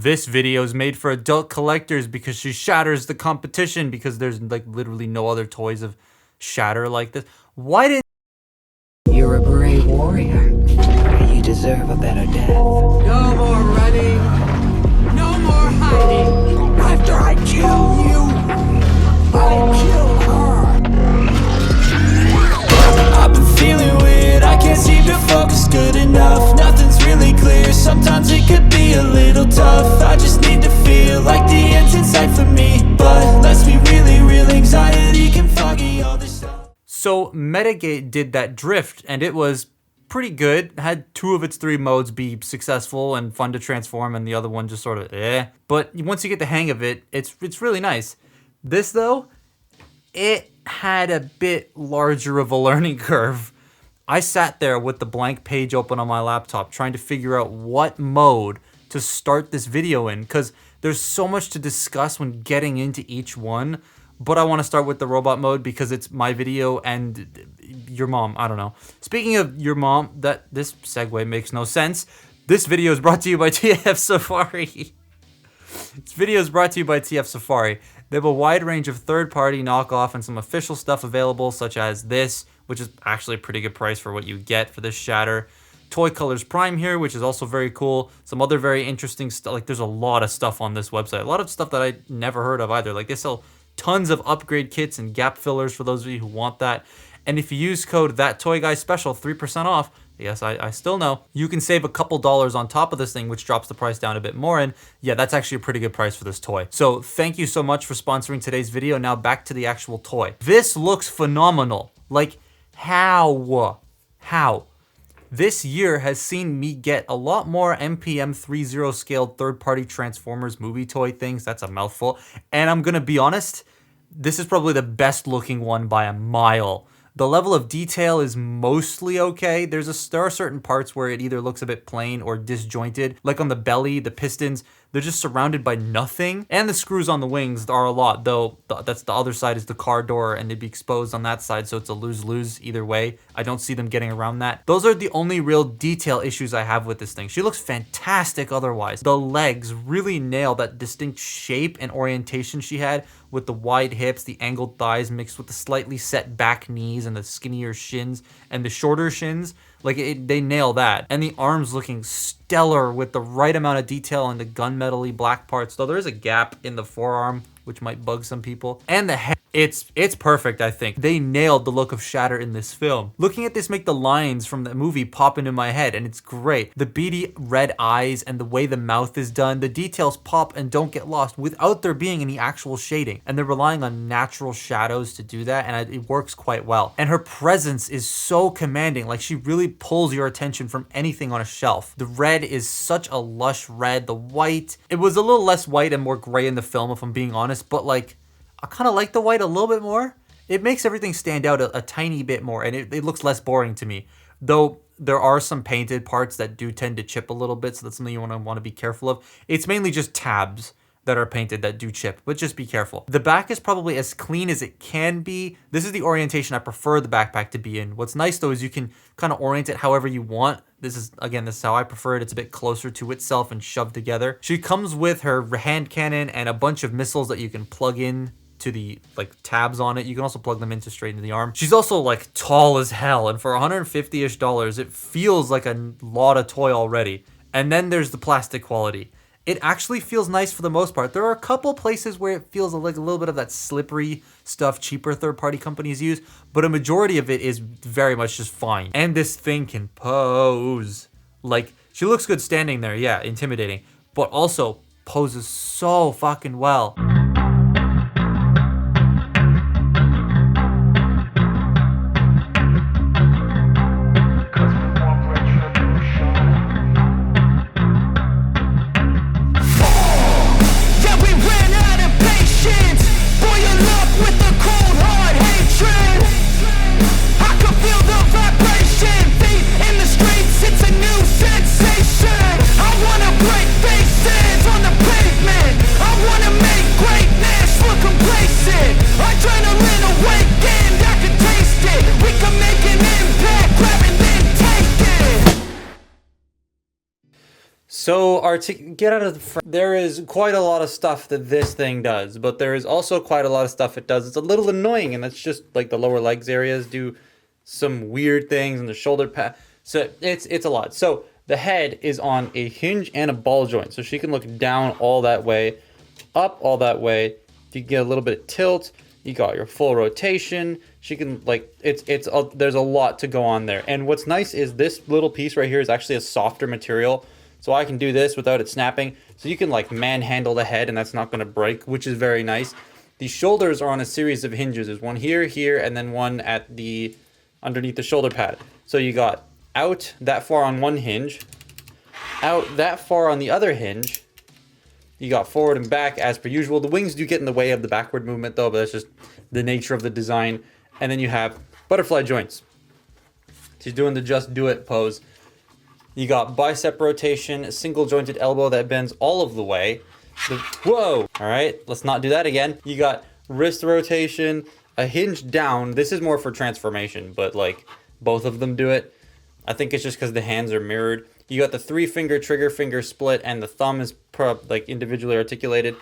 This video is made for adult collectors because she shatters the competition because there's like literally no other toys of shatter like this. Why did You're a brave warrior. You deserve a better death. No more running. No more hiding. After I kill you, I kill her. I've been feeling weird. I can't seem to focus good enough. Nothing's really clear. Sometimes it could be a little tough. I just need to feel like the end's in sight for me. But let's be really real. Anxiety can foggy all this stuff. So Metagate did that drift, and it was pretty good. It had 2 of its 3 modes be successful and fun to transform, and the other one just sort of But once you get the hang of it, it's really nice. This though, it had a bit larger of a learning curve. I sat there with the blank page open on my laptop trying to figure out what mode to start this video in, because there's so much to discuss when getting into each one. But I want to start with the robot mode because it's my video and your mom, I don't know. Speaking of your mom, this segue makes no sense. This video is brought to you by TF Safari. This video is brought to you by TF Safari. They have a wide range of third-party, knockoff, and some official stuff available, such as this, which is actually a pretty good price for what you get for this shatter. Toy Colors Prime here, which is also very cool. Some other very interesting stuff. Like, there's a lot of stuff on this website. A lot of stuff that I never heard of either. Like, they sell tons of upgrade kits and gap fillers for those of you who want that. And if you use code THATTOYGUYSPECIAL, 3% off, yes, I still know, you can save a couple dollars on top of this thing, which drops the price down a bit more. And yeah, that's actually a pretty good price for this toy. So thank you so much for sponsoring today's video. Now back to the actual toy. This looks phenomenal. Like, how? This year has seen me get a lot more MPM 30 scaled third-party Transformers movie toy things. That's a mouthful. And I'm gonna be honest, this is probably the best looking one by a mile. The level of detail is mostly okay. There are certain parts where it either looks a bit plain or disjointed. Like on the belly, the pistons, they're just surrounded by nothing. And the screws on the wings are a lot, though that's the other side is the car door and they'd be exposed on that side, so it's a lose-lose either way. I don't see them getting around that. Those are the only real detail issues I have with this thing. She looks fantastic otherwise. The legs really nail that distinct shape and orientation she had with the wide hips, the angled thighs mixed with the slightly set back knees and the skinnier shins and the shorter shins. Like, they nail that. And the arms looking stellar with the right amount of detail on the gunmetal-y black parts. Though there is a gap in the forearm, which might bug some people. And the head, it's perfect, I think. They nailed the look of Shatter in this film. Looking at this make the lines from the movie pop into my head, and it's great. The beady red eyes and the way the mouth is done, the details pop and don't get lost without there being any actual shading. And they're relying on natural shadows to do that, and it works quite well. And her presence is so commanding, like she really pulls your attention from anything on a shelf. The red is such a lush red. The white, it was a little less white and more gray in the film, if I'm being honest, but like, I kind of like the white a little bit more. It makes everything stand out a tiny bit more, and it looks less boring to me. Though there are some painted parts that do tend to chip a little bit, so that's something you want to be careful of. It's mainly just tabs that are painted that do chip, but just be careful. The back is probably as clean as it can be. This is the orientation I prefer the backpack to be in. What's nice though is you can kind of orient it however you want. This is how I prefer it. It's a bit closer to itself and shoved together. She comes with her hand cannon and a bunch of missiles that you can plug in to the like tabs on it. You can also plug them into straight into the arm. She's also like tall as hell, and for $150-ish, it feels like a lot of toy already. And then there's the plastic quality. It actually feels nice for the most part. There are a couple places where it feels like a little bit of that slippery stuff cheaper third-party companies use, but a majority of it is very much just fine. And this thing can pose. Like, she looks good standing there, yeah, intimidating, but also poses so fucking well. Break faces on the pavement. I wanna make So get out of the front. There is quite a lot of stuff that this thing does, but there is also quite a lot of stuff it does. It's a little annoying, and that's just like the lower legs areas do some weird things, and the shoulder pad. So it's a lot. So the head is on a hinge and a ball joint, so she can look down all that way, up all that way. You get a little bit of tilt. You got your full rotation. She can like there's a lot to go on there. And what's nice is this little piece right here is actually a softer material. So I can do this without it snapping. So you can like manhandle the head and that's not going to break, which is very nice. The shoulders are on a series of hinges. There's one here, here, and then one at the underneath the shoulder pad. So you got out that far on one hinge, out that far on the other hinge. You got forward and back as per usual. The wings do get in the way of the backward movement though, but that's just the nature of the design. And then you have butterfly joints. She's doing the just do it pose. You got bicep rotation, a single jointed elbow that bends all of the way. Whoa! All right, let's not do that again. You got wrist rotation, a hinge down. This is more for transformation, but like both of them do it. I think it's just because the hands are mirrored. You got the 3-finger trigger finger split, and the thumb is like individually articulated.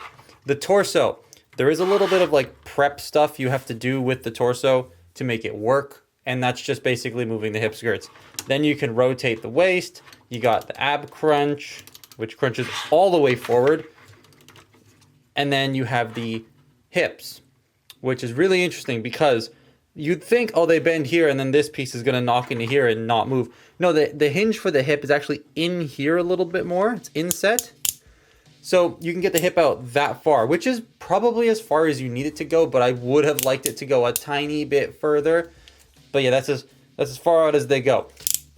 The torso, there is a little bit of like prep stuff you have to do with the torso to make it work. And that's just basically moving the hip skirts. Then you can rotate the waist. You got the ab crunch, which crunches all the way forward. And then you have the hips, which is really interesting because you'd think, oh, they bend here and then this piece is gonna knock into here and not move. No, the hinge for the hip is actually in here a little bit more. It's inset. So you can get the hip out that far, which is probably as far as you need it to go, but I would have liked it to go a tiny bit further. But yeah, that's as far out as they go.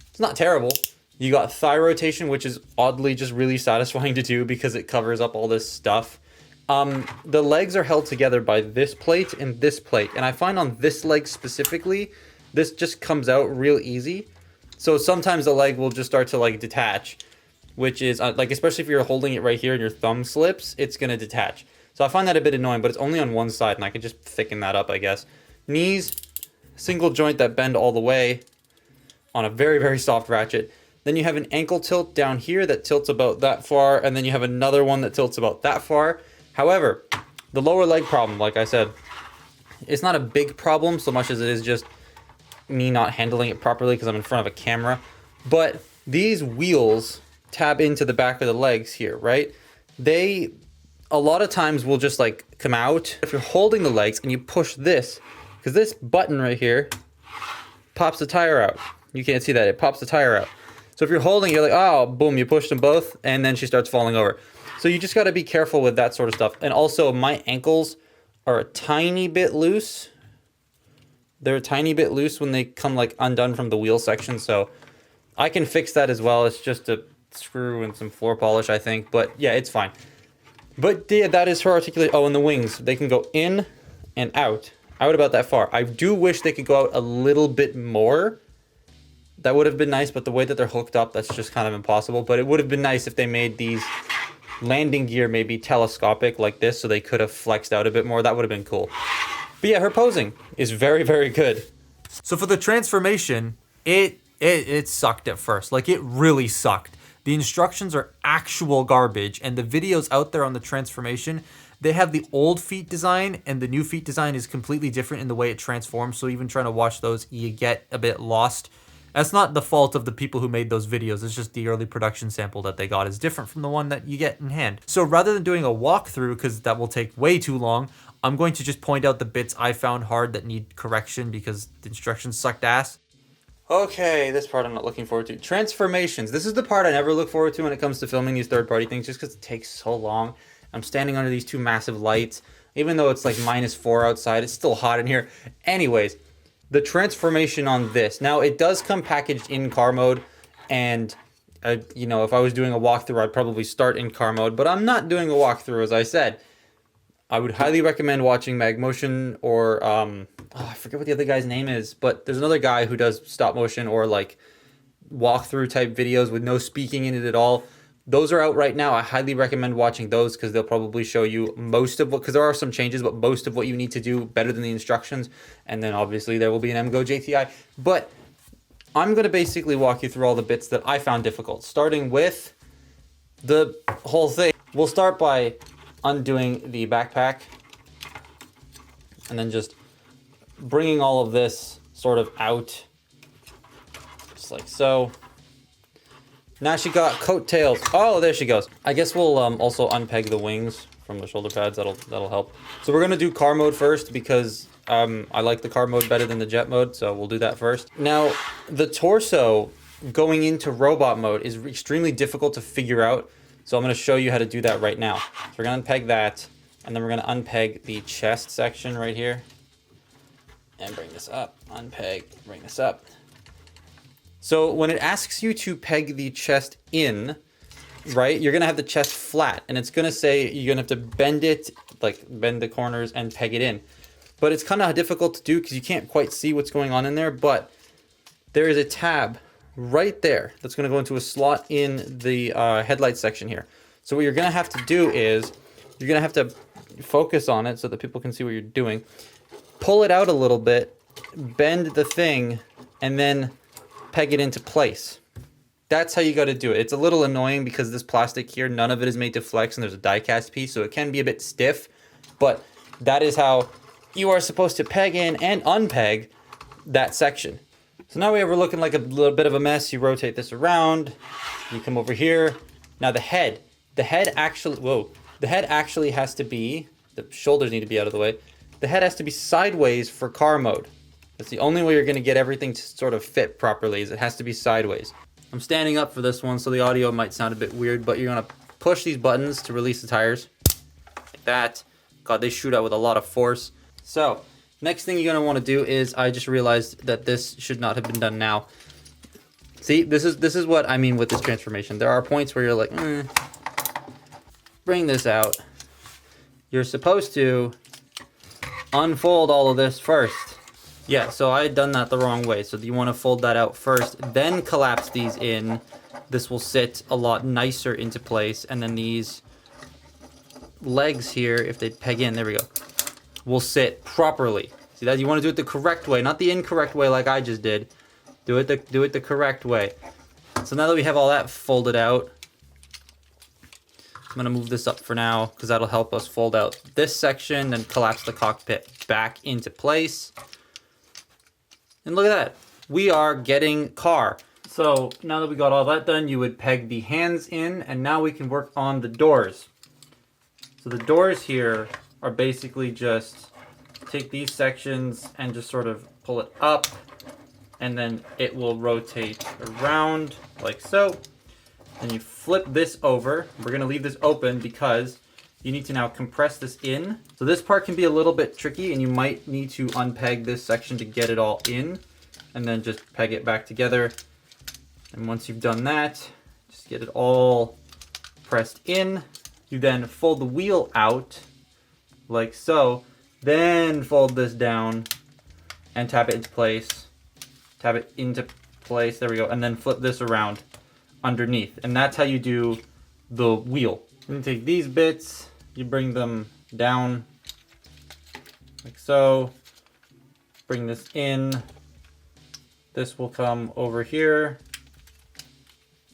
It's not terrible. You got thigh rotation, which is oddly just really satisfying to do because it covers up all this stuff. The legs are held together by this plate and this plate. And I find on this leg specifically, this just comes out real easy. So sometimes the leg will just start to like detach, which is like, especially if you're holding it right here and your thumb slips, it's going to detach. So I find that a bit annoying, but it's only on one side and I can just thicken that up, I guess. Knees, single joint that bend all the way on a very, very soft ratchet. Then you have an ankle tilt down here that tilts about that far, and then you have another one that tilts about that far. However, the lower leg problem, like I said, it's not a big problem so much as it is just me not handling it properly because I'm in front of a camera. But these wheels tab into the back of the legs here, right? They, a lot of times will just like come out. If you're holding the legs and you push this, because this button right here pops the tire out. You can't see that. It pops the tire out. So if you're holding, you're like, oh, boom, you pushed them both, and then she starts falling over. So you just got to be careful with that sort of stuff. And also, my ankles are a tiny bit loose. They're a tiny bit loose when they come like undone from the wheel section. So I can fix that as well. It's just a screw and some floor polish, I think. But yeah, it's fine. But yeah, that is her articulation. Oh, and the wings. They can go in and out. Out about that far. I do wish they could go out a little bit more. That would have been nice, but the way that they're hooked up, that's just kind of impossible. But it would have been nice if they made these landing gear maybe telescopic like this, so they could have flexed out a bit more. That would have been cool. But yeah, her posing is very, very good. So for the transformation, it sucked at first. Like, it really sucked. The instructions are actual garbage, and the videos out there on the transformation, they have the old feet design, and the new feet design is completely different in the way it transforms. So even trying to watch those, you get a bit lost. That's not the fault of the people who made those videos. It's just the early production sample that they got is different from the one that you get in hand. So rather than doing a walkthrough, because that will take way too long, I'm going to just point out the bits I found hard that need correction because the instructions sucked ass. Okay, this part I'm not looking forward to. Transformations. This is the part I never look forward to when it comes to filming these third-party things, just because it takes so long. I'm standing under these two massive lights. Even though it's like -4 outside, it's still hot in here. Anyways, the transformation on this. Now, it does come packaged in car mode, and you know, if I was doing a walkthrough, I'd probably start in car mode, but I'm not doing a walkthrough, as I said. I would highly recommend watching MagMotion or, I forget what the other guy's name is, but there's another guy who does stop motion or like walkthrough type videos with no speaking in it at all. Those are out right now. I highly recommend watching those because they'll probably show you most of what, because there are some changes, but most of what you need to do better than the instructions. And then obviously there will be an MGO JTI. But I'm going to basically walk you through all the bits that I found difficult, starting with the whole thing. We'll start by undoing the backpack and then just bringing all of this sort of out, just like so. Now she got coattails. Oh, there she goes. I guess we'll also unpeg the wings from the shoulder pads. That'll help. So we're gonna do car mode first because I like the car mode better than the jet mode, so we'll do that first. Now, the torso going into robot mode is extremely difficult to figure out, so I'm gonna show you how to do that right now. So we're gonna unpeg that, and then we're gonna unpeg the chest section right here, and bring this up. Unpeg, bring this up. So when it asks you to peg the chest in, right, you're gonna have the chest flat, and it's gonna say you're gonna have to bend it, like bend the corners and peg it in. But it's kind of difficult to do because you can't quite see what's going on in there, but there is a tab right there that's gonna go into a slot in the headlight section here. So what you're gonna have to do is, you're gonna have to focus on it so that people can see what you're doing. Pull it out a little bit, bend the thing, and then peg it into place. That's how you got to do it. It's a little annoying because this plastic here, none of it is made to flex, and there's a die cast piece, so it can be a bit stiff, but that is how you are supposed to peg in and unpeg that section. So now we're looking like a little bit of a mess. You rotate this around, you come over here. Now the head actually has to be, the shoulders need to be out of the way. The head has to be sideways for car mode. That's the only way you're gonna get everything to sort of fit properly, is it has to be sideways. I'm standing up for this one, so the audio might sound a bit weird, but you're gonna push these buttons to release the tires. Like that. God, they shoot out with a lot of force. So, next thing you're gonna wanna do is, I just realized that this should not have been done now. See, this is what I mean with this transformation. There are points where you're like, bring this out. You're supposed to unfold all of this first. Yeah, so I had done that the wrong way. So you want to fold that out first, then collapse these in. This will sit a lot nicer into place. And then these legs here, if they peg in, there we go, will sit properly. See that? You want to do it the correct way, not the incorrect way like I just did. Do it the correct way. So now that we have all that folded out, I'm going to move this up for now because that'll help us fold out this section and collapse the cockpit back into place. And look at that, we are getting car. So now that we got all that done, you would peg the hands in, and now we can work on the doors. So the doors here are basically just take these sections and just sort of pull it up, and then it will rotate around like so. Then you flip this over. We're gonna leave this open because you need to now compress this in. So this part can be a little bit tricky, and you might need to unpeg this section to get it all in, and then just peg it back together. And once you've done that, just get it all pressed in. You then fold the wheel out like so, then fold this down and tap it into place. Tap it into place, there we go, and then flip this around underneath. And that's how you do the wheel. You take these bits, you bring them down like so, bring this in, this will come over here,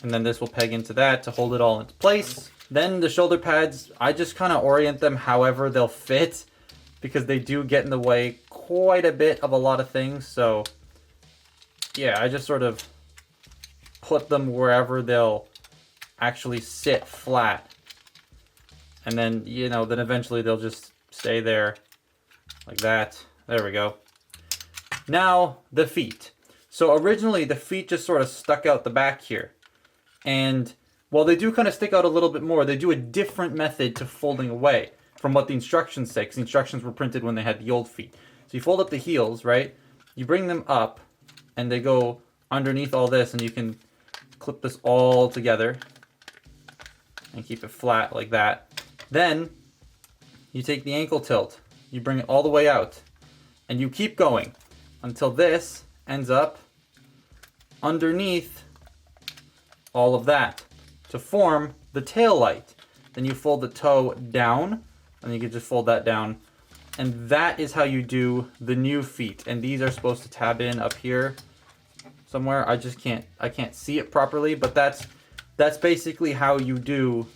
and then this will peg into that to hold it all into place. Then the shoulder pads, I just kind of orient them however they'll fit because they do get in the way quite a bit of a lot of things. So yeah, I just sort of put them wherever they'll actually sit flat. And then, you know, then eventually they'll just stay there like that. There we go. Now, the feet. So originally the feet just sort of stuck out the back here. And while they do kind of stick out a little bit more, they do a different method to folding away from what the instructions say, because the instructions were printed when they had the old feet. So you fold up the heels, right? You bring them up, and they go underneath all this, and you can clip this all together and keep it flat like that. Then you take the ankle tilt, you bring it all the way out, and you keep going until this ends up underneath all of that to form the tail light. Then you fold the toe down, and you can just fold that down. And that is how you do the new feet. And these are supposed to tab in up here somewhere. I can't see it properly, but that's that's basically how you do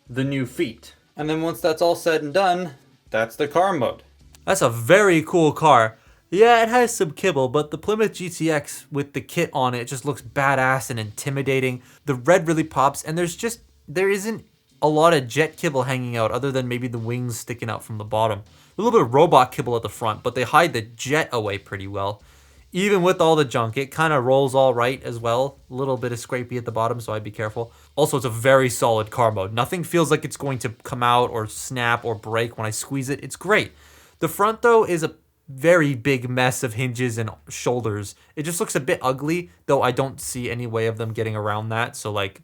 the new feet. And then once that's all said and done, that's the car mode. That's a very cool car. Yeah, it has some kibble, but the Plymouth GTX with the kit on it just looks badass and intimidating. The red really pops, and there isn't a lot of jet kibble hanging out other than maybe the wings sticking out from the bottom. A little bit of robot kibble at the front, but they hide the jet away pretty well. Even with all the junk, it kind of rolls all right as well. A little bit of scrapey at the bottom, so I'd be careful. Also, it's a very solid car mode. Nothing feels like it's going to come out or snap or break when I squeeze it. It's great. The front, though, is a very big mess of hinges and shoulders. It just looks a bit ugly, though I don't see any way of them getting around that. So, like,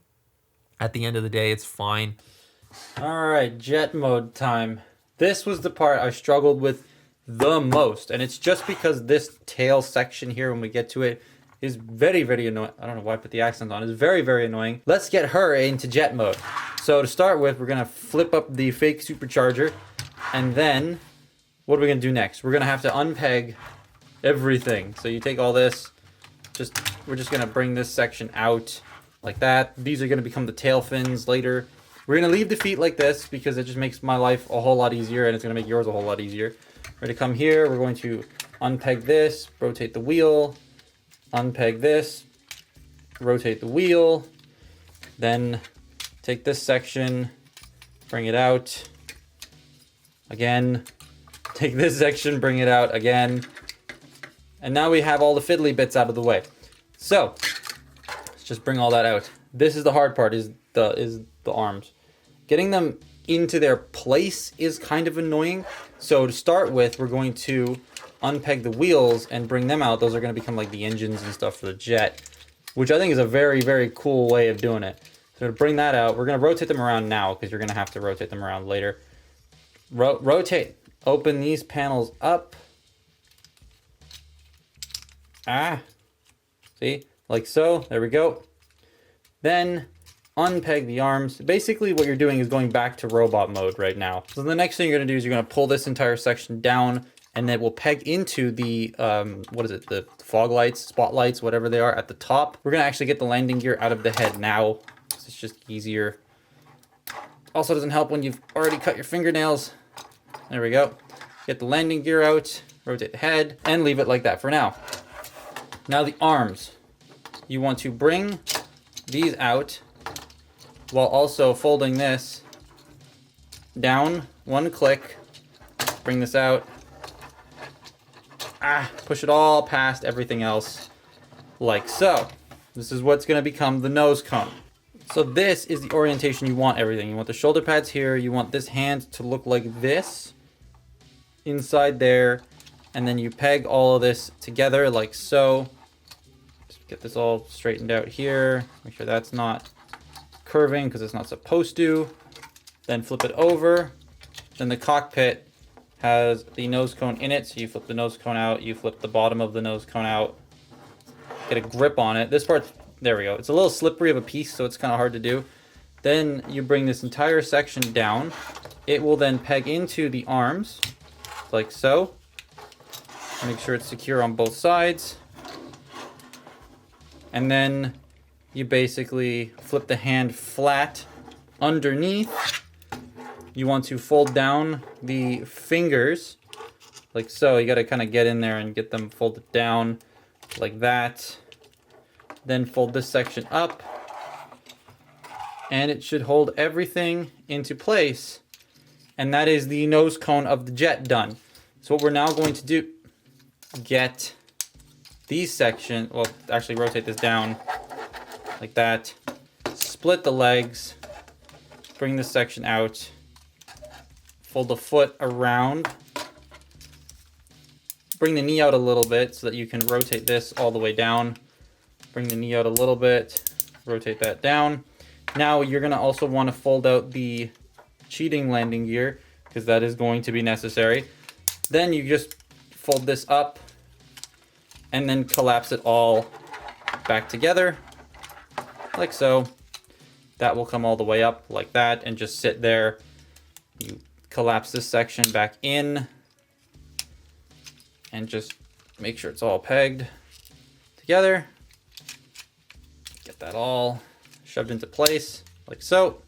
at the end of the day, it's fine. All right, jet mode time. This was the part I struggled with the most, and it's just because this tail section here, when we get to it, is very, very annoying. I don't know why I put the accent on. It's very, very annoying. Let's get her into jet mode. So to start with, we're gonna flip up the fake supercharger, and then what are we gonna do next? We're gonna have to unpeg everything. So you take all this, we're just gonna bring this section out like that. These are gonna become the tail fins later. We're gonna leave the feet like this because it just makes my life a whole lot easier, and it's gonna make yours a whole lot easier. We're going to come here, we're going to unpeg this, rotate the wheel, unpeg this, rotate the wheel, then take this section, bring it out, again, take this section, bring it out again, and now we have all the fiddly bits out of the way. So, let's just bring all that out. This is the hard part, is the arms. Getting them into their place is kind of annoying. So to start with, we're going to unpeg the wheels and bring them out. Those are going to become like the engines and stuff for the jet, which I think is a very, very cool way of doing it. So to bring that out, we're going to rotate them around now because you're going to have to rotate them around later. Rotate. Open these panels up. See? Like so. There we go. Then unpeg the arms. Basically what you're doing is going back to robot mode right now. So the next thing you're going to do is you're going to pull this entire section down, and then we'll peg into the, the fog lights, spotlights, whatever they are at the top. We're going to actually get the landing gear out of the head now, because it's just easier. Also doesn't help when you've already cut your fingernails. There we go. Get the landing gear out, rotate the head, and leave it like that for now. Now the arms. You want to bring these out while also folding this down, one click, bring this out, push it all past everything else, like so. This is what's gonna become the nose cone. So this is the orientation you want everything. You want the shoulder pads here, you want this hand to look like this, inside there, and then you peg all of this together like so. Just get this all straightened out here, make sure that's not curving because it's not supposed to. Then flip it over. Then the cockpit has the nose cone in it, so you flip the nose cone out, you flip the bottom of the nose cone out, get a grip on it. This part, there we go. It's a little slippery of a piece, so it's kind of hard to do. Then you bring this entire section down. It will then peg into the arms like so. Make sure it's secure on both sides. And then you basically flip the hand flat underneath. You want to fold down the fingers like so. You got to kind of get in there and get them folded down like that. Then fold this section up, and it should hold everything into place. And that is the nose cone of the jet done. So what we're now going to do, get these sections, well, actually rotate this down like that, split the legs, bring this section out, fold the foot around, bring the knee out a little bit so that you can rotate this all the way down, bring the knee out a little bit, rotate that down. Now you're gonna also want to fold out the cheating landing gear because that is going to be necessary. Then you just fold this up and then collapse it all back together like so. That will come all the way up like that and just sit there. You collapse this section back in and just make sure it's all pegged together. Get that all shoved into place like so.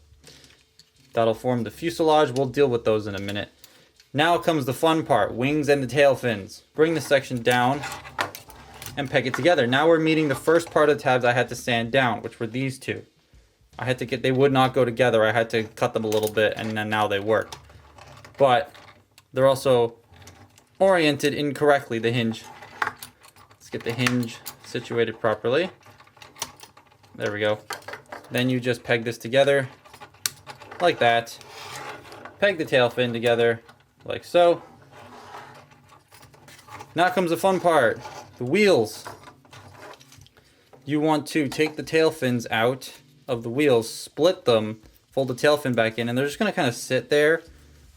That'll form the fuselage. We'll deal with those in a minute. Now comes the fun part, wings and the tail fins. Bring this section down and peg it together. Now we're meeting the first part of the tabs I had to sand down, which were these two. I had to get, they would not go together. I had to cut them a little bit, and then now they work. But they're also oriented incorrectly, the hinge. Let's get the hinge situated properly. There we go. Then you just peg this together like that. Peg the tail fin together like so. Now comes the fun part, the wheels. You want to take the tail fins out of the wheels, split them, fold the tail fin back in, and they're just gonna kind of sit there.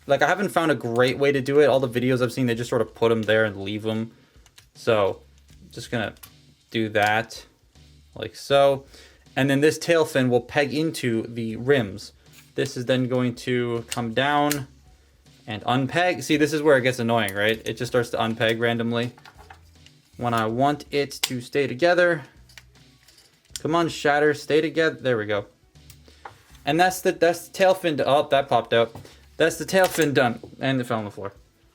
Like, I haven't found a great way to do it. All the videos I've seen, they just sort of put them there and leave them. So, just gonna do that like so. And then this tail fin will peg into the rims. This is then going to come down and unpeg. See, this is where it gets annoying, right? It just starts to unpeg randomly when I want it to stay together. Come on, Shatter, stay together. There we go. And that's the tail fin. Oh, that popped out. That's the tail fin done, and it fell on the floor.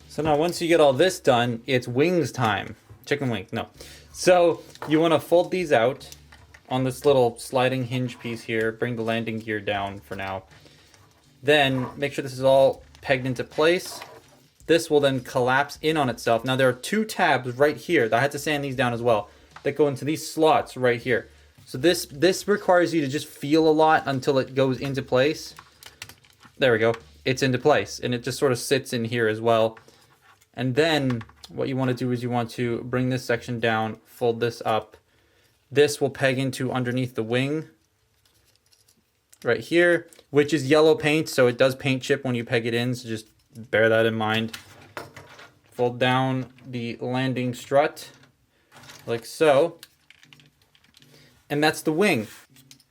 So now once you get all this done, it's wings time. Chicken wings, no. So you want to fold these out on this little sliding hinge piece here. Bring the landing gear down for now. Then make sure this is all pegged into place. This will then collapse in on itself. Now there are two tabs right here. I had to sand these down as well, that go into these slots right here. So this requires you to just feel a lot until it goes into place. There we go. It's into place, and it just sort of sits in here as well. And then what you want to do is you want to bring this section down, fold this up. This will peg into underneath the wing right here, which is yellow paint, so it does paint chip when you peg it in, so just bear that in mind. Fold down the landing strut like so. And that's the wing.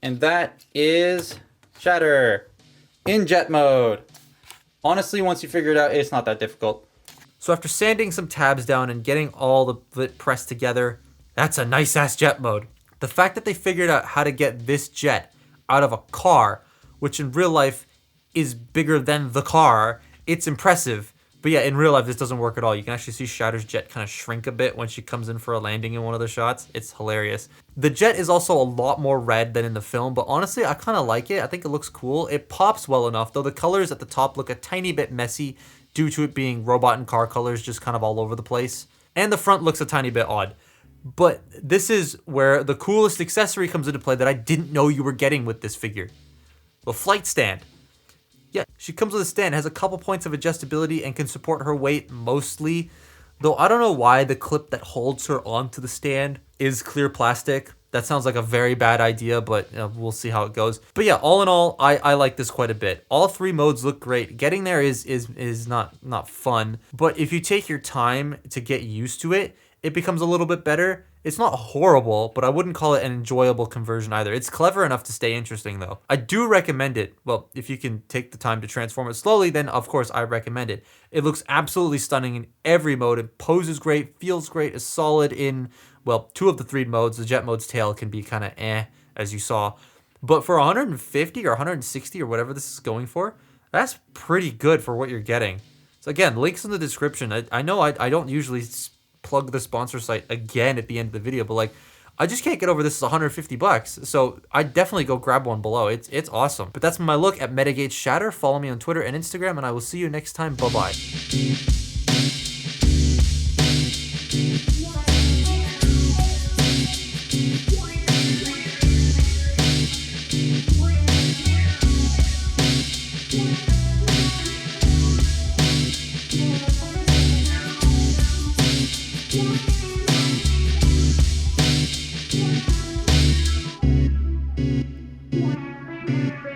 And that is Shatter in jet mode. Honestly, once you figure it out, it's not that difficult. So after sanding some tabs down and getting all of it pressed together, that's a nice ass jet mode. The fact that they figured out how to get this jet out of a car, which in real life is bigger than the car, it's impressive. But yeah, in real life, this doesn't work at all. You can actually see Shatter's jet kind of shrink a bit when she comes in for a landing in one of the shots. It's hilarious. The jet is also a lot more red than in the film, but honestly, I kind of like it. I think it looks cool. It pops well enough, though the colors at the top look a tiny bit messy due to it being robot and car colors just kind of all over the place. And the front looks a tiny bit odd. But this is where the coolest accessory comes into play that I didn't know you were getting with this figure. The flight stand. Yeah, she comes with a stand, has a couple points of adjustability, and can support her weight mostly. Though I don't know why the clip that holds her onto the stand is clear plastic. That sounds like a very bad idea, but we'll see how it goes. But yeah, all in all, I like this quite a bit. All three modes look great. Getting there is not fun, but if you take your time to get used to it, it becomes a little bit better. It's not horrible, but I wouldn't call it an enjoyable conversion either. It's clever enough to stay interesting, though. I do recommend it. Well, if you can take the time to transform it slowly, then of course I recommend it. It looks absolutely stunning in every mode. It poses great, feels great, is solid in, well, two of the three modes. The jet mode's tail can be kind of as you saw. But for 150 or 160 or whatever this is going for, that's pretty good for what you're getting. So again, links in the description. I know I don't usually plug the sponsor site again at the end of the video, but like, I just can't get over this is $150. So I definitely go grab one below. It's awesome. But that's my look at Metagate Shatter. Follow me on Twitter and Instagram, and I will see you next time. Bye-bye. Yeah.